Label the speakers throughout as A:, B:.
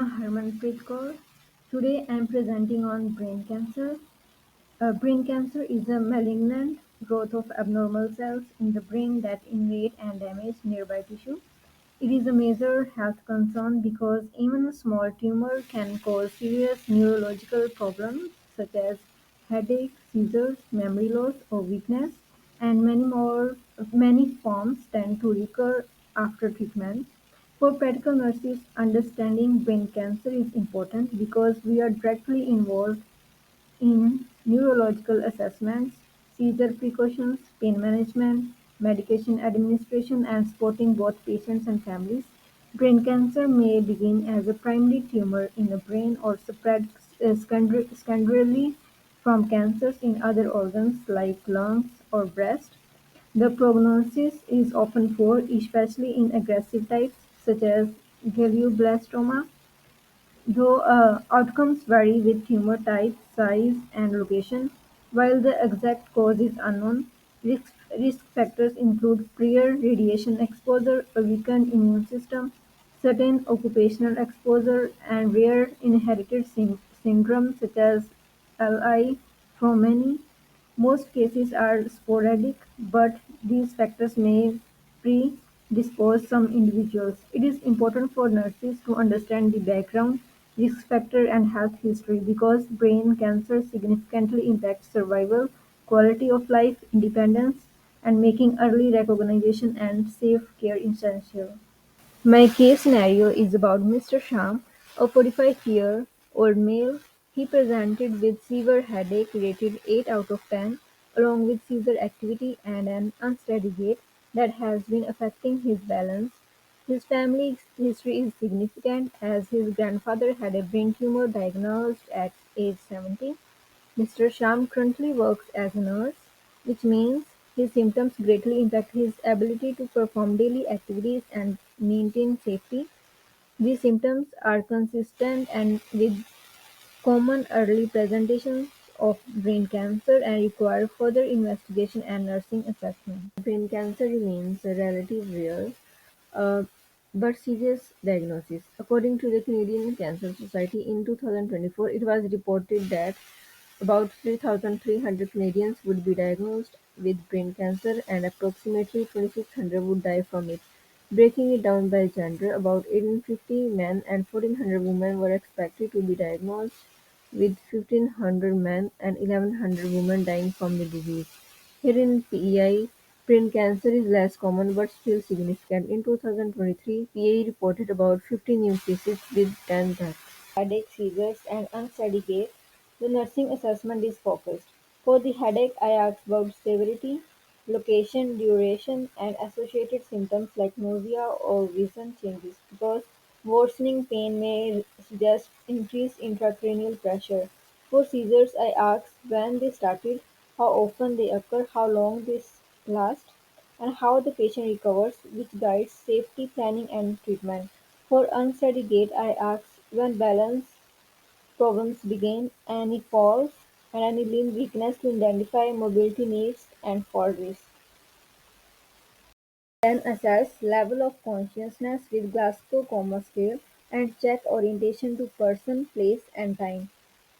A: Harmanpreet Kaur. Today I am presenting on brain cancer. Brain cancer is a malignant growth of abnormal cells in the brain that invade and damage nearby tissue. It is a major health concern because even a small tumor can cause serious neurological problems such as headache, seizures, memory loss, or weakness, and many more. Many forms tend to recur after treatment. For practical nurses, understanding brain cancer is important because we are directly involved in neurological assessments, seizure precautions, pain management, medication administration, and supporting both patients and families. Brain cancer may begin as a primary tumor in the brain or spread secondarily from cancers in other organs like lungs or breast. The prognosis is often poor, especially in aggressive types such as glioblastoma. Though outcomes vary with tumor type, size, and location, while the exact cause is unknown, risk factors include prior radiation exposure, a weakened immune system, certain occupational exposure, and rare inherited syndromes such as Li. Most cases are sporadic, but these factors may predispose some individuals. It is important for nurses to understand the background, risk factor, and health history because brain cancer significantly impacts survival, quality of life, independence, and making early recognition and safe care essential. My case scenario is about Mr. Sham, a 45-year-old male. He presented with severe headache rated 8 out of 10, along with seizure activity and an unsteady gait that has been affecting his balance. His family history is significant as his grandfather had a brain tumor diagnosed at age 17. Mr. Sham currently works as a nurse, which means his symptoms greatly impact his ability to perform daily activities and maintain safety. These symptoms are consistent and with common early presentations of brain cancer and require further investigation and nursing assessment. Brain cancer remains a relatively rare uh, but serious diagnosis. According to the Canadian Cancer Society in 2024, it was reported that about 3,300 Canadians would be diagnosed with brain cancer and approximately 2,600 would die from it. Breaking it down by gender, about 1,850 men and 1,400 women were expected to be diagnosed, with 1,500 men and 1,100 women dying from the disease. Here in PEI, brain cancer is less common but still significant. In 2023, PEI reported about 50 new cases with 10 deaths. Headache, seizures, and unsteady gait, the nursing assessment is focused. For the headache, I asked about severity, location, duration, and associated symptoms like nausea or vision changes because worsening pain may suggest increased intracranial pressure. For seizures, I asked when they started, how often they occur, how long they last, and how the patient recovers, which guides safety planning and treatment. For unsteady gait, I asked when balance problems begin, any falls, and any limb weakness to identify mobility needs and fall risk. Then assess level of consciousness with Glasgow Coma Scale and check orientation to person, place, and time.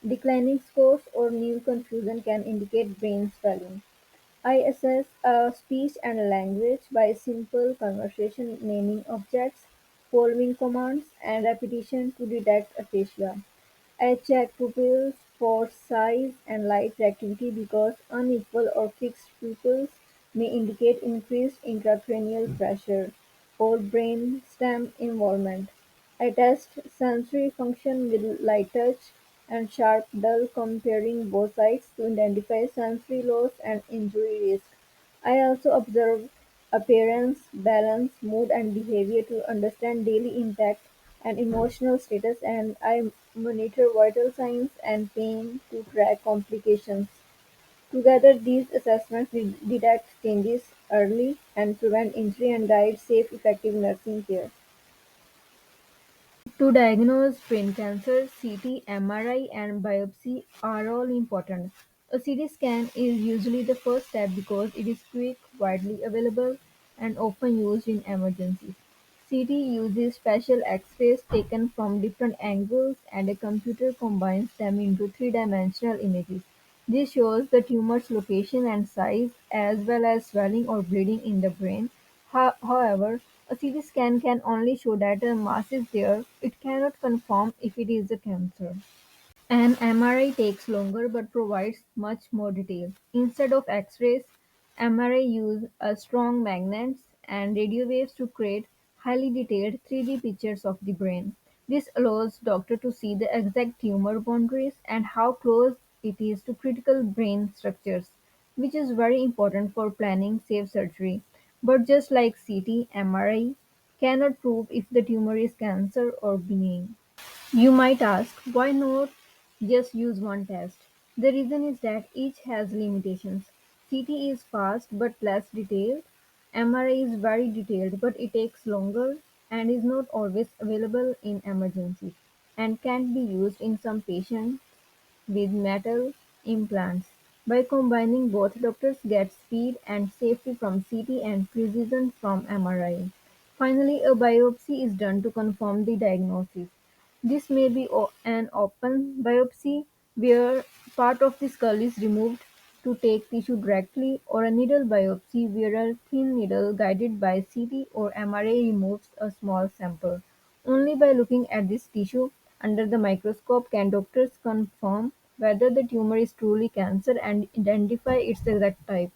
A: Declining scores or new confusion can indicate brain swelling. I assess speech and language by simple conversation, naming objects, following commands, and repetition to detect aphasia. I check pupils for size and light reactivity because unequal or fixed pupils may indicate increased intracranial pressure or brainstem involvement. I test sensory function with light touch and sharp dull comparing both sides to identify sensory loss and injury risk. I also observe appearance, balance, mood and behavior to understand daily impact and emotional status, and I monitor vital signs and pain to track complications. Together these assessments detect changes early and prevent injury and guide safe effective nursing care. To diagnose brain cancer, CT, MRI, and biopsy are all important. A CT scan is usually the first step because it is quick, widely available, and often used in emergencies. CT uses special X-rays taken from different angles and a computer combines them into three-dimensional images. This shows the tumor's location and size as well as swelling or bleeding in the brain. However, a CT scan can only show that a mass is there. It cannot confirm if it is a cancer. An MRI takes longer but provides much more detail. Instead of X-rays, MRI use strong magnets and radio waves to create highly detailed 3D pictures of the brain. This allows doctor to see the exact tumor boundaries and how close it is to critical brain structures, which is very important for planning safe surgery. But just like CT, MRI cannot prove if the tumor is cancer or benign. You might ask, why not just use one test? The reason is that each has limitations. CT is fast but less detailed. MRI is very detailed but it takes longer and is not always available in emergencies and can't be used in some patients with metal implants. By combining both, doctors get speed and safety from CT and precision from MRI. Finally, a biopsy is done to confirm the diagnosis. This may be an open biopsy where part of the skull is removed to take tissue directly, or a needle biopsy where a thin needle guided by CT or MRI removes a small sample. Only by looking at this tissue under the microscope can doctors confirm whether the tumor is truly cancer and identify its exact type.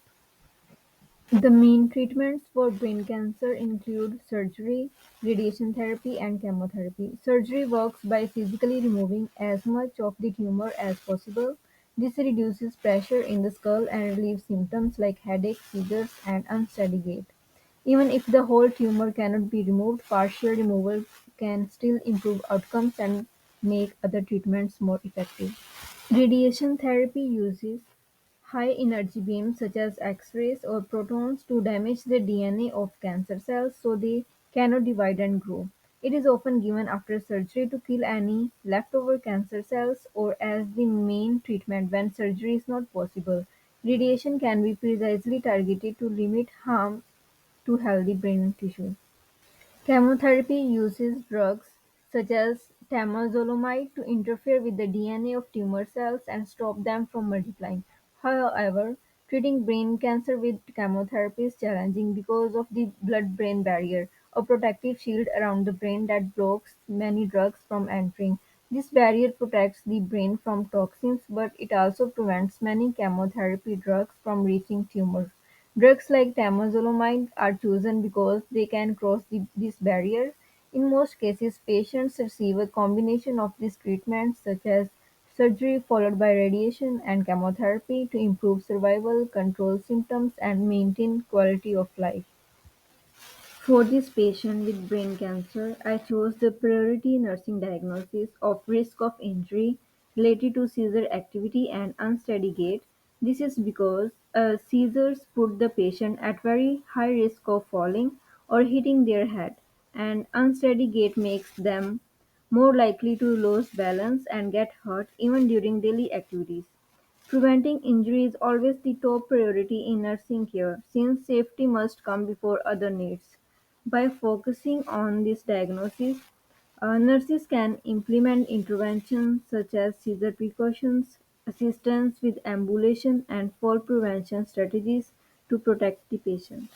A: The main treatments for brain cancer include surgery, radiation therapy, and chemotherapy. Surgery works by physically removing as much of the tumor as possible. This reduces pressure in the skull and relieves symptoms like headache, seizures, and unsteady gait. Even if the whole tumor cannot be removed, partial removal can still improve outcomes and make other treatments more effective. Radiation therapy uses high-energy beams such as X-rays or protons to damage the DNA of cancer cells so they cannot divide and grow. It is often given after surgery to kill any leftover cancer cells or as the main treatment when surgery is not possible. Radiation can be precisely targeted to limit harm to healthy brain tissue. Chemotherapy uses drugs such as temozolomide to interfere with the DNA of tumor cells and stop them from multiplying. However, treating brain cancer with chemotherapy is challenging because of the blood-brain barrier, a protective shield around the brain that blocks many drugs from entering. This barrier protects the brain from toxins, but it also prevents many chemotherapy drugs from reaching tumors. Drugs like temozolomide are chosen because they can cross this barrier. In most cases, patients receive a combination of these treatments, such as surgery followed by radiation and chemotherapy, to improve survival, control symptoms, and maintain quality of life. For this patient with brain cancer, I chose the priority nursing diagnosis of risk of injury related to seizure activity and unsteady gait. This is because seizures put the patient at very high risk of falling or hitting their head, and unsteady gait makes them more likely to lose balance and get hurt even during daily activities. Preventing injury is always the top priority in nursing care, since safety must come before other needs. By focusing on this diagnosis, nurses can implement interventions such as seizure precautions, assistance with ambulation, and fall prevention strategies to protect the patient.